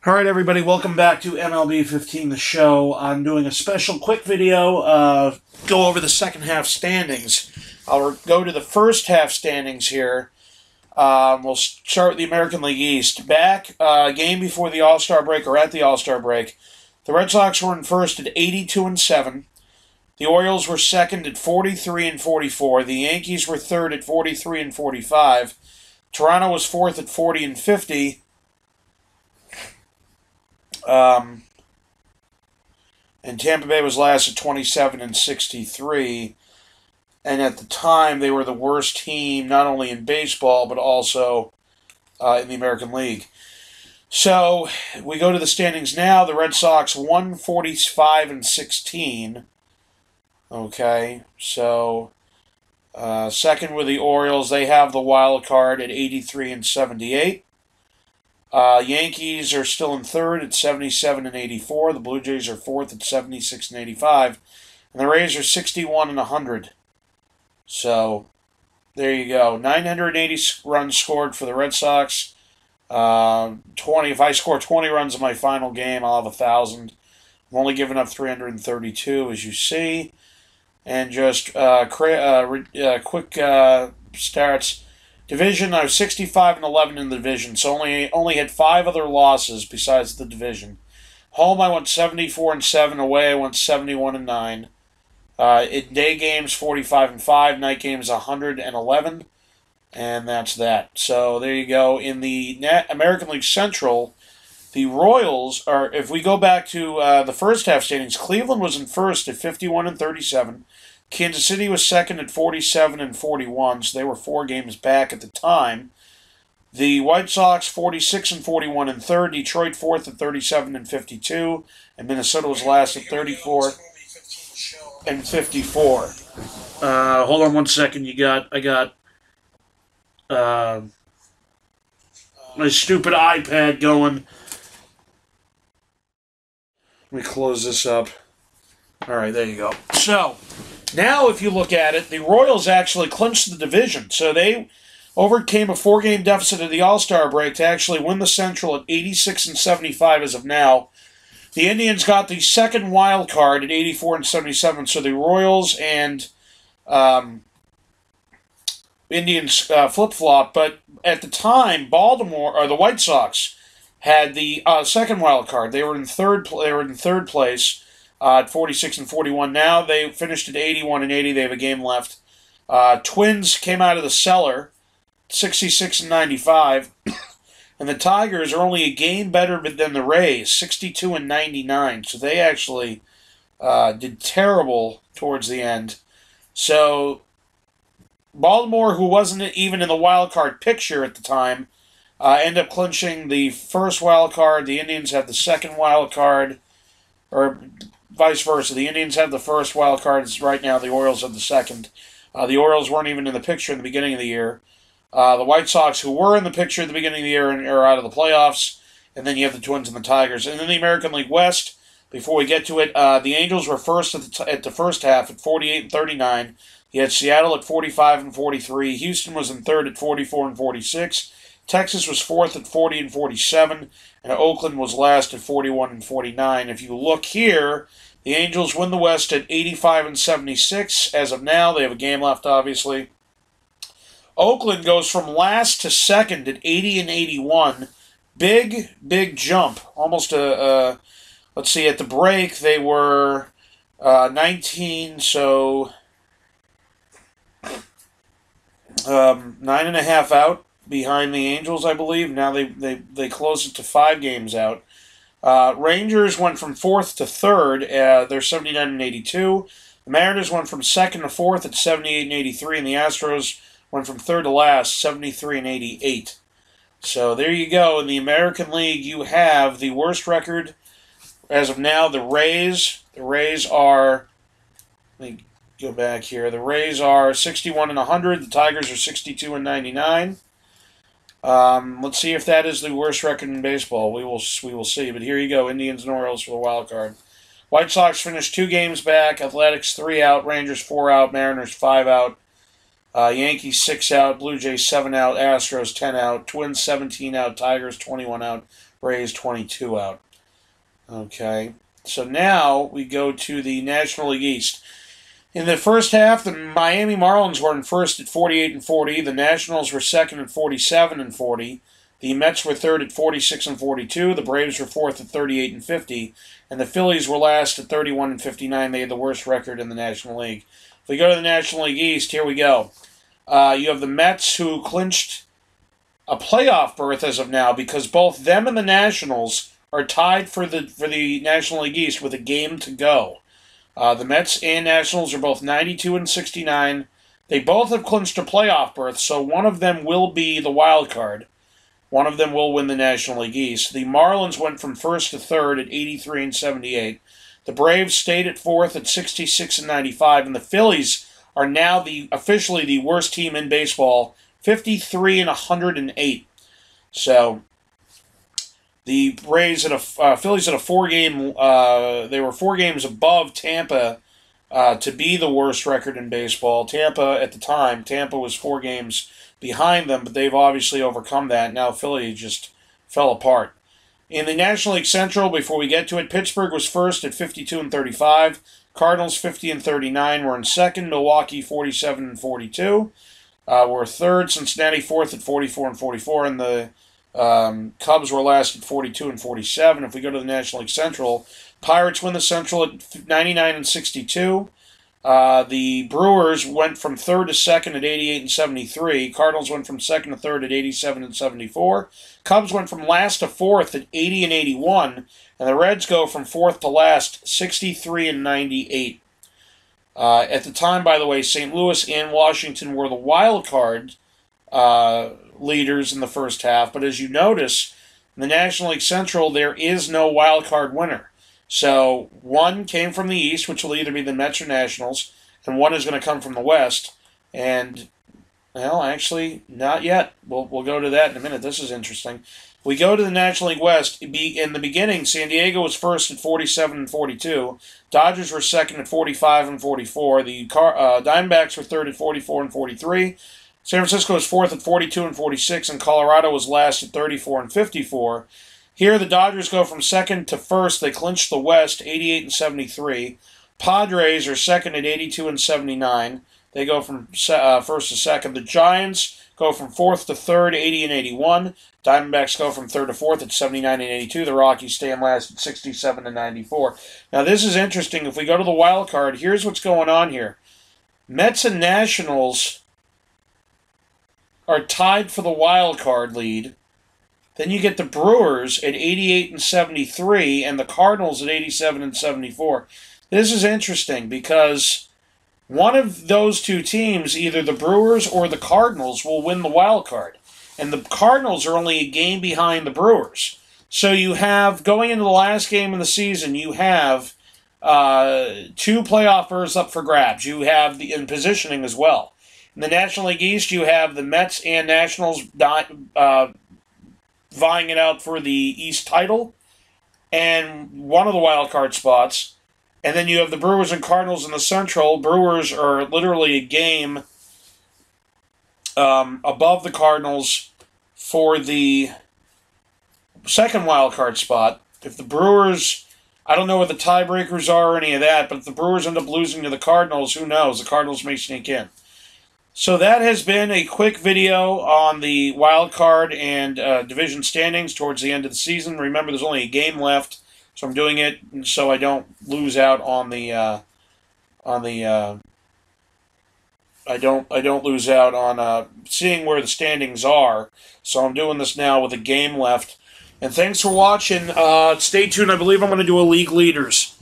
All right, everybody, welcome back to MLB 15, the show. I'm doing a special quick video, go over the second half standings. I'll go to the first half standings here. We'll start with the American League East. Back, game before the All-Star break, or at the All-Star break, the Red Sox were in first at 82-7. The Orioles were second at 43-44. The Yankees were third at 43-45. Toronto was fourth at 40-50. And Tampa Bay was last at 27-63. And at the time, they were the worst team, not only in baseball, but also in the American League. So, we go to the standings now. The Red Sox 145-16. Okay, so second with the Orioles. They have the wild card at 83-78. Yankees are still in third at 77-84. The Blue Jays are fourth at 76-85. And the Rays are 61-100. So, there you go. 980 runs scored for the Red Sox. 20. If I score 20 runs in my final game, I'll have 1,000. I'm only giving up 332, as you see. And just quick stats. Division, I was 65-11 in the division, so only had 5 other losses besides the division. Home, I went 74-7. Away, I went 71-9. In day games, 45-5. Night games, 111. And that's that. So there you go. In the American League Central, the Royals are. If we go back to the first half standings, Cleveland was in first at 51-37. Kansas City was second at 47-41, so they were 4 games back at the time. The White Sox 46-41 in third. Detroit fourth at 37-52, and Minnesota was last at 34-54. Hold on one second. I got my stupid iPad going. Let me close this up. All right, there you go. So, now if you look at it, the Royals actually clinched the division. So they overcame a 4-game deficit at the All-Star break to actually win the Central at 86-75 as of now. The Indians got the second wild card at 84-77. So the Royals and Indians flip-flop. But at the time, Baltimore or the White Sox had the second wild card. They were in third place. At 46-41. Now they finished at 81-80. They have a game left. Twins came out of the cellar, 66-95. And the Tigers are only a game better than the Rays, 62-99. So they actually did terrible towards the end. So Baltimore, who wasn't even in the wild card picture at the time, ended up clinching the first wild card. The Indians have the second wild card, or vice versa. The Indians have the first wild card right now. The Orioles have the second. The Orioles weren't even in the picture in the beginning of the year. The White Sox, who were in the picture at the beginning of the year, are out of the playoffs. And then you have the Twins and the Tigers. And then the American League West, before we get to it, the Angels were first at the first half at 48-39. You had Seattle at 45-43. Houston was in third at 44-46. Texas was fourth at 40-47. And Oakland was last at 41-49. If you look here, the Angels win the West at 85-76. As of now, they have a game left, obviously. Oakland goes from last to second at 80-81. Big jump. Almost let's see, at the break, they were 19, so 9.5 out behind the Angels, I believe. Now they close it to 5 games out. Rangers went from 4th to 3rd. They're 79-82. The Mariners went from 2nd to 4th at 78-83, and the Astros went from 3rd to last, 73-88. So there you go. In the American League, you have the worst record as of now. The Rays. The Rays are. Let me go back here. The Rays are 61-100. The Tigers are 62-99. Let's see if that is the worst record in baseball. We will see. But here you go, Indians and Orioles for the wild card. White Sox finished 2 games back. Athletics 3 out. Rangers 4 out. Mariners 5 out. Yankees 6 out, Blue Jays 7 out, Astros 10 out, Twins 17 out, Tigers 21 out, Rays 22 out. Okay, so now we go to the National League East. In the first half, the Miami Marlins were in first at 48-40. The Nationals were second at 47-40. The Mets were third at 46-42. The Braves were fourth at 38-50. And the Phillies were last at 31-59. They had the worst record in the National League. If we go to the National League East, here we go. You have the Mets, who clinched a playoff berth as of now because both them and the Nationals are tied for the National League East with a game to go. The Mets and Nationals are both 92-69. They both have clinched a playoff berth, so one of them will be the wild card. One of them will win the National League East. The Marlins went from first to third at 83-78. The Braves stayed at fourth at 66-95, and the Phillies are now officially the worst team in baseball, 53-108. So the Phillies had a 4-game. They were 4 games above Tampa to be the worst record in baseball. Tampa was 4 games behind them, but they've obviously overcome that. Now Philly just fell apart. In the National League Central, before we get to it, Pittsburgh was first at 52-35. Cardinals 50-39 were in second. Milwaukee 47-42 were third. Cincinnati fourth at 44-44, and the Cubs were last at 42-47. If we go to the National League Central, Pirates win the Central at 99-62. The Brewers went from third to second at 88-73. Cardinals went from second to third at 87-74. Cubs went from last to fourth at 80-81, and the Reds go from fourth to last 63-98. At the time, by the way, St. Louis and Washington were the wild card leaders in the first half, but as you notice, in the National League Central, there is no wild card winner. So one came from the East, which will either be the Mets or Nationals, and one is going to come from the West. And, well, actually, not yet. We'll go to that in a minute. This is interesting. We go to the National League West. In the beginning, San Diego was first at 47-42. Dodgers were second at 45-44. The Diamondbacks were third at 44-43. San Francisco was fourth at 42-46, and Colorado was last at 34-54. Here, the Dodgers go from second to first. They clinch the West, 88-73. Padres are second at 82-79. They go from first to second. The Giants go from fourth to third, 80-81. Diamondbacks go from third to fourth at 79-82. The Rockies stay in last at 67-94. Now, this is interesting. If we go to the wild card, here's what's going on here. Mets and Nationals are tied for the wild card lead. Then you get the Brewers at 88-73 and the Cardinals at 87-74. This is interesting because one of those two teams, either the Brewers or the Cardinals, will win the wild card. And the Cardinals are only a game behind the Brewers. So you have, going into the last game of the season, you have 2 playoff berths up for grabs. You have in positioning as well. In the National League East, you have the Mets and Nationals vying it out for the East title and one of the wild card spots. And then you have the Brewers and Cardinals in the Central. Brewers are literally a game above the Cardinals for the second wild card spot. If the Brewers, I don't know what the tiebreakers are or any of that, but if the Brewers end up losing to the Cardinals, who knows? The Cardinals may sneak in. So that has been a quick video on the wild card and division standings towards the end of the season. Remember, there's only a game left, so I'm doing it so I don't lose out on the I don't lose out on seeing where the standings are. So I'm doing this now with a game left. And thanks for watching. Stay tuned. I believe I'm going to do a league leaders.